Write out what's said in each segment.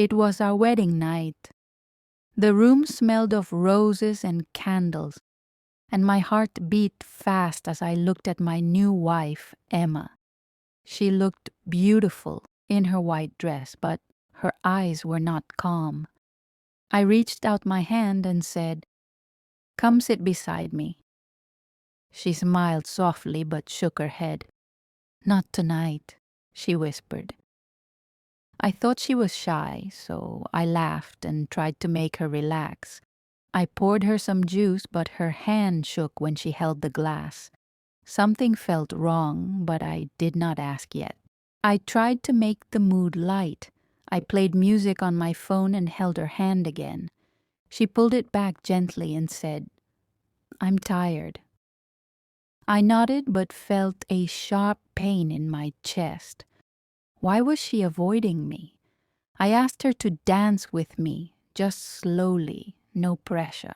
It was our wedding night. The room smelled of roses and candles, and my heart beat fast as I looked at my new wife, Emma. She looked beautiful in her white dress, but her eyes were not calm. I reached out my hand and said, "Come sit beside me." She smiled softly but shook her head. "Not tonight," she whispered. I thought she was shy, so I laughed and tried to make her relax. I poured her some juice, but her hand shook when she held the glass. Something felt wrong, but I did not ask yet. I tried to make the mood light. I played music on my phone and held her hand again. She pulled it back gently and said, "I'm tired." I nodded but felt a sharp pain in my chest. Why was she avoiding me? I asked her to dance with me, just slowly, no pressure.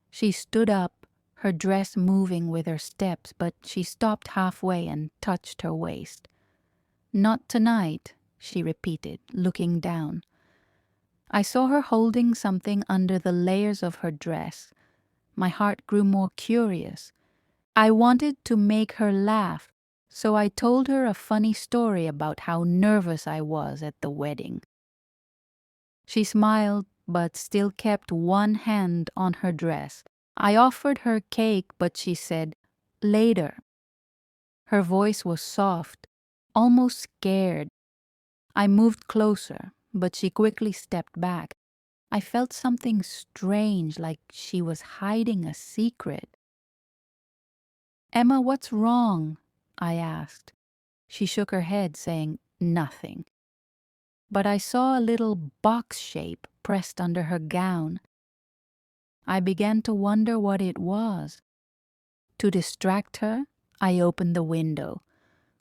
She stood up, her dress moving with her steps, but she stopped halfway and touched her waist. "Not tonight," she repeated, looking down. I saw her holding something under the layers of her dress. My heart grew more curious. I wanted to make her laugh, so I told her a funny story about how nervous I was at the wedding. She smiled, but still kept one hand on her dress. I offered her cake, but she said, "Later." Her voice was soft, almost scared. I moved closer, but she quickly stepped back. I felt something strange, like she was hiding a secret. "Emma, what's wrong?" I asked. She shook her head, saying nothing. But I saw a little box shape pressed under her gown. I began to wonder what it was. To distract her, I opened the window.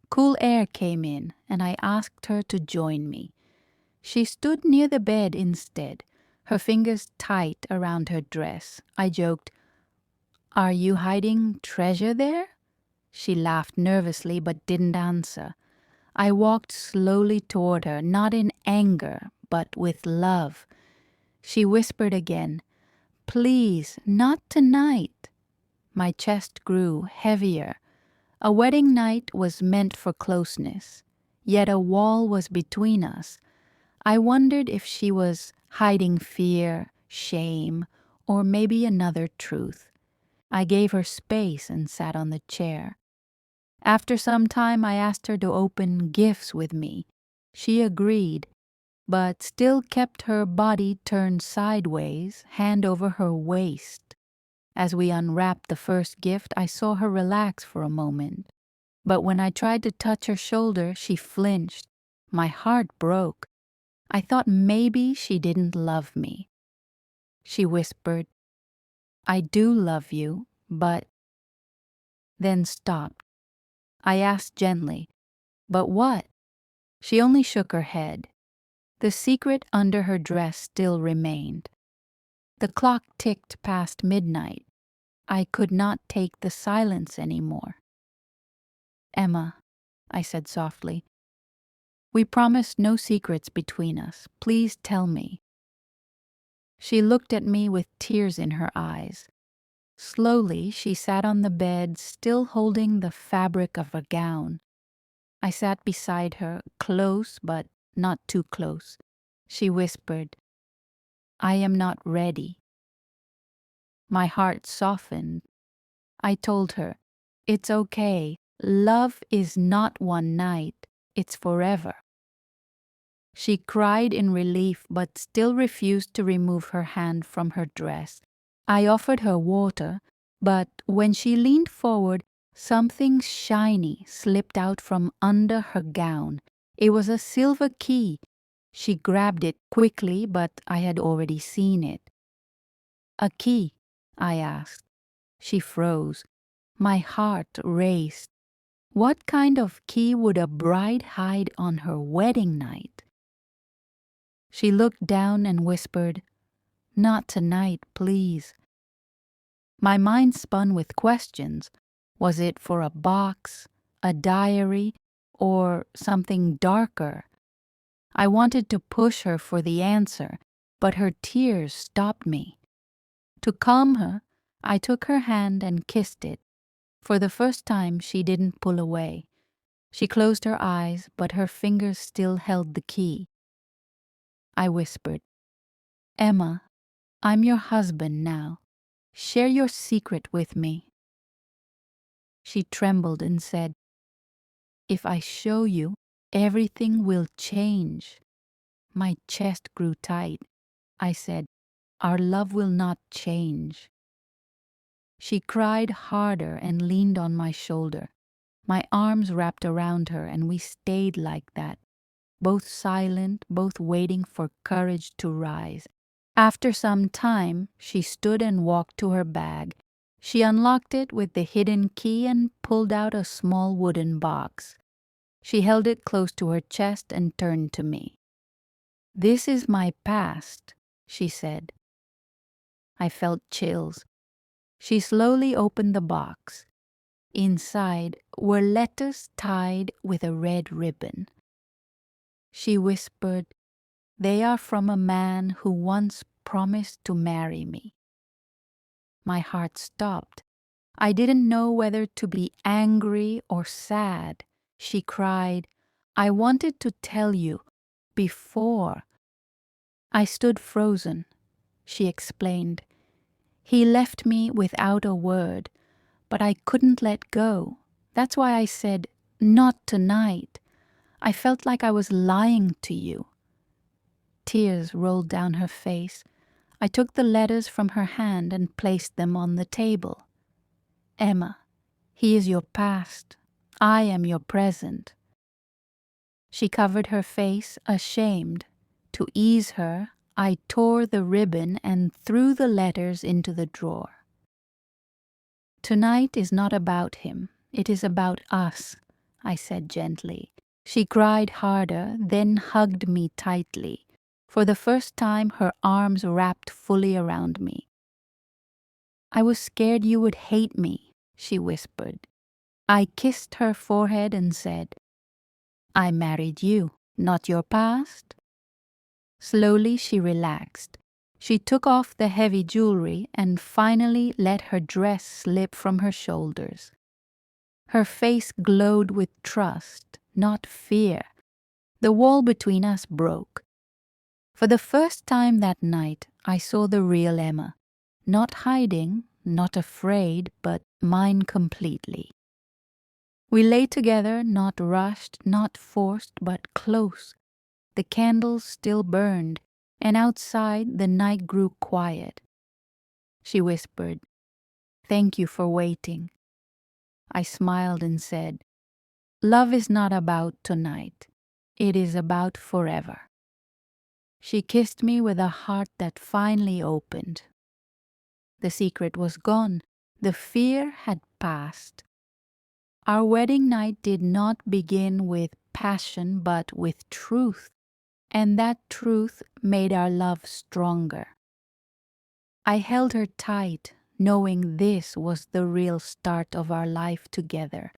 Cool air came in, and I asked her to join me. She stood near the bed instead, her fingers tight around her dress. I joked, "Are you hiding treasure there?" She laughed nervously but didn't answer. I walked slowly toward her, not in anger, but with love. She whispered again, "Please, not tonight." My chest grew heavier. A wedding night was meant for closeness, yet a wall was between us. I wondered if she was hiding fear, shame, or maybe another truth. I gave her space and sat on the chair. After some time, I asked her to open gifts with me. She agreed, but still kept her body turned sideways, hand over her waist. As we unwrapped the first gift, I saw her relax for a moment. But when I tried to touch her shoulder, she flinched. My heart broke. I thought maybe she didn't love me. She whispered, "I do love you, but..." Then stopped. I asked gently, "But what?" She only shook her head. The secret under her dress still remained. The clock ticked past midnight. I could not take the silence anymore. "Emma," I said softly, "we promised no secrets between us. Please tell me." She looked at me with tears in her eyes. Slowly, she sat on the bed, still holding the fabric of her gown. I sat beside her, close but not too close. She whispered, "I am not ready." My heart softened. I told her, "It's okay. Love is not one night. It's forever." She cried in relief but still refused to remove her hand from her dress. I offered her water, but when she leaned forward, something shiny slipped out from under her gown. It was a silver key. She grabbed it quickly, but I had already seen it. "A key?" I asked. She froze. My heart raced. What kind of key would a bride hide on her wedding night? She looked down and whispered, "Not tonight, please." My mind spun with questions. Was it for a box, a diary, or something darker? I wanted to push her for the answer, but her tears stopped me. To calm her, I took her hand and kissed it. For the first time, she didn't pull away. She closed her eyes, but her fingers still held the key. I whispered, "Emma, I'm your husband now. Share your secret with me." She trembled and said, "If I show you, everything will change." My chest grew tight. I said, "Our love will not change." She cried harder and leaned on my shoulder. My arms wrapped around her, and we stayed like that, both silent, both waiting for courage to rise. After some time, she stood and walked to her bag. She unlocked it with the hidden key and pulled out a small wooden box. She held it close to her chest and turned to me. "This is my past," she said. I felt chills. She slowly opened the box. Inside were letters tied with a red ribbon. She whispered, "They are from a man who once promised to marry me." My heart stopped. I didn't know whether to be angry or sad. She cried, "I wanted to tell you before." I stood frozen. She explained, "He left me without a word, but I couldn't let go. That's why I said, 'Not tonight.' I felt like I was lying to you." Tears rolled down her face. I took the letters from her hand and placed them on the table. "Emma, he is your past. I am your present." She covered her face, ashamed. To ease her, I tore the ribbon and threw the letters into the drawer. "Tonight is not about him. It is about us," I said gently. She cried harder, then hugged me tightly. For the first time, her arms wrapped fully around me. "I was scared you would hate me," she whispered. I kissed her forehead and said, "I married you, not your past." Slowly she relaxed. She took off the heavy jewelry and finally let her dress slip from her shoulders. Her face glowed with trust, not fear. The wall between us broke. For the first time that night, I saw the real Emma, not hiding, not afraid, but mine completely. We lay together, not rushed, not forced, but close. The candles still burned, and outside the night grew quiet. She whispered, "Thank you for waiting." I smiled and said, "Love is not about tonight. It is about forever." She kissed me with a heart that finally opened. The secret was gone. The fear had passed. Our wedding night did not begin with passion but with truth, and that truth made our love stronger. I held her tight, knowing this was the real start of our life together,